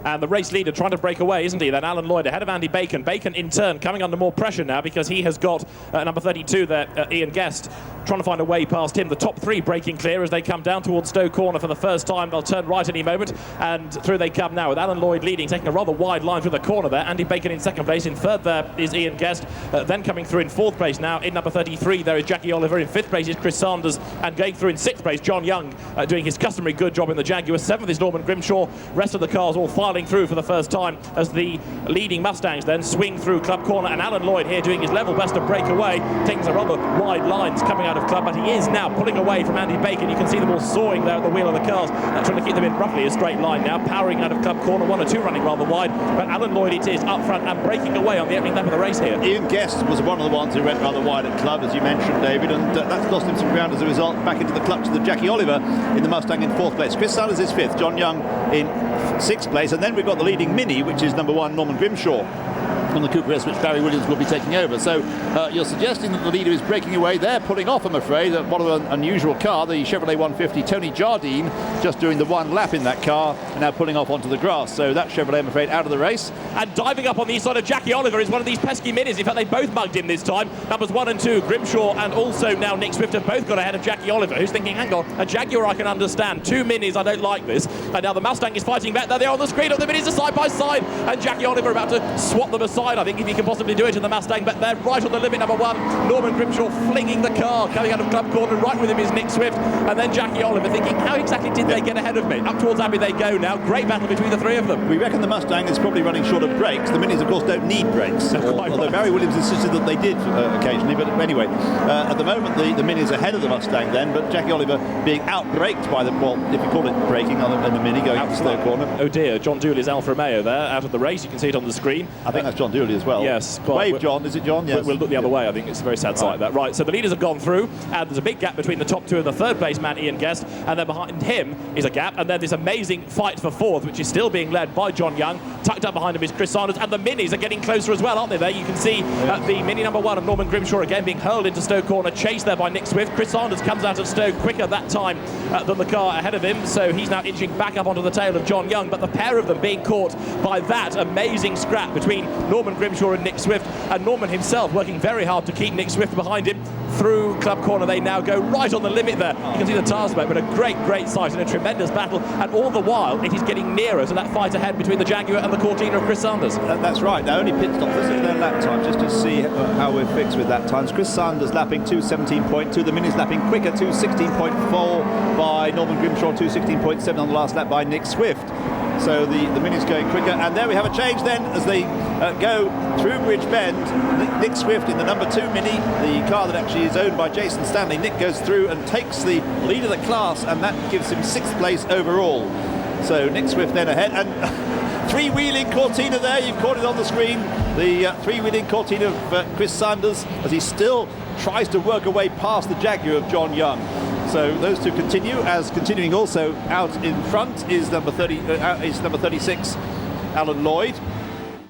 And the race leader trying to break away, isn't he? Then Alan Lloyd ahead of Andy Bacon. Bacon, in turn, coming under more pressure now because he has got number 32 there, Ian Guest, trying to find a way past him. The top three breaking clear as they come down towards Stowe Corner for the first time. They'll turn right any moment, and through they come now with Alan Lloyd leading, taking a rather wide line through the corner there. Andy Bacon in second place. In third there is Ian Guest. Then coming through in fourth place now in number 33 there is Jackie Oliver. In fifth place is Chris Sanders, and going through in sixth place John Young, doing his customary good job in the Jaguar. Seventh is Norman Grimshaw. Rest of the cars all filing through for the first time as the leading Mustangs then swing through Club Corner, and Alan Lloyd here doing his level best to break away, taking some rather wide lines coming out of Club, but he is now pulling away from Andy Bacon. You can see them all sawing there at the wheel of the cars, trying to keep them in roughly a straight line now, powering out of Club Corner. 1 or 2 running rather wide, but Alan Lloyd it is up front and breaking away on the opening lap of the race here. Ian Guest was one of the ones who went rather wide at Club, as you mentioned, David, and that's lost him some ground as a result. Back into the clutch of the Jackie Oliver in the Mustang in fourth place. Chris Sanders is fifth, John Young in sixth place, and then we've got the leading Mini, which is number 1 Norman Grimshaw on the Cooper S, which Barry Williams will be taking over. So you're suggesting that the leader is breaking away. They're pulling off, I'm afraid, one of an unusual car, the Chevrolet 150. Tony Jardine just doing the one lap in that car and now pulling off onto the grass. So that Chevrolet, I'm afraid, out of the race. And diving up on the east side of Jackie Oliver is one of these pesky Minis. In fact, they both mugged him this time. Numbers 1 and 2, Grimshaw and also now Nick Swift, have both got ahead of Jackie Oliver, who's thinking, hang on, a Jaguar I can understand. 2 Minis, I don't like this. And now the Mustang is fighting back. There they are on the screen. The Minis are side by side. And Jackie Oliver about to swap them aside, I think, if he can possibly do it in the Mustang, but they're right on the limit. Number 1, Norman Grimshaw flinging the car, coming out of Club Corner. Right with him is Nick Swift, and then Jackie Oliver thinking, how exactly did they get ahead of me? Up towards Abbey they go now. Great battle between the three of them. We reckon the Mustang is probably running short of brakes. The Minis, of course, don't need brakes, although Barry Williams insisted that they did occasionally. But anyway, at the moment, the Mini's ahead of the Mustang then, but Jackie Oliver being out-braked by the, well, if you call it braking on the Mini going out to Stowe Corner. Oh dear, John Dooley's Alfa Romeo there, out of the race. You can see it on the screen. I think that's John Dooley as well. Yes. Wave, John. Is it John? Yes. We'll look the other way. I think it's a very sad sight, that. Right, so the leaders have gone through, and there's a big gap between the top 2 and the third place man, Ian Guest, and then behind him is a gap, and then this amazing fight for fourth, which is still being led by John Young. Tucked up behind him is Chris Sanders, and the Minis are getting closer as well, aren't they? There you can see the Mini number 1 of Norman Grimshaw again being hurled into Stowe Corner, chased there by Nick Swift. Chris Sanders comes out of Stowe quicker that time than the car ahead of him, so he's now inching back up onto the tail of John Young, but the pair of them being caught by that amazing scrap between Norman Grimshaw and Nick Swift, and Norman himself working very hard to keep Nick Swift behind him. Through Club Corner they now go, right on the limit there. You can see the tyre smoke, but a great sight and a tremendous battle, and all the while it is getting nearer to that fight ahead between the Jaguar and the Cortina of Chris Sanders. That's right. Now only pit stops, this is their lap time, just to see how we're fixed with that times. Chris Sanders lapping 2:17.2, the Minis lapping quicker, 2:16.4 by Norman Grimshaw, 2:16.7 on the last lap by Nick Swift. So the Mini's going quicker, and there we have a change then as they go through Bridge Bend. Nick Swift in the number 2 Mini, the car that actually is owned by Jason Stanley. Nick goes through and takes the lead of the class, and that gives him 6th place overall. So Nick Swift then ahead, and three-wheeling Cortina there, you've caught it on the screen. The three-wheeling Cortina of Chris Sanders as he still tries to work away past the Jaguar of John Young. So those two continue, as continuing also out in front is number 36, Alan Lloyd.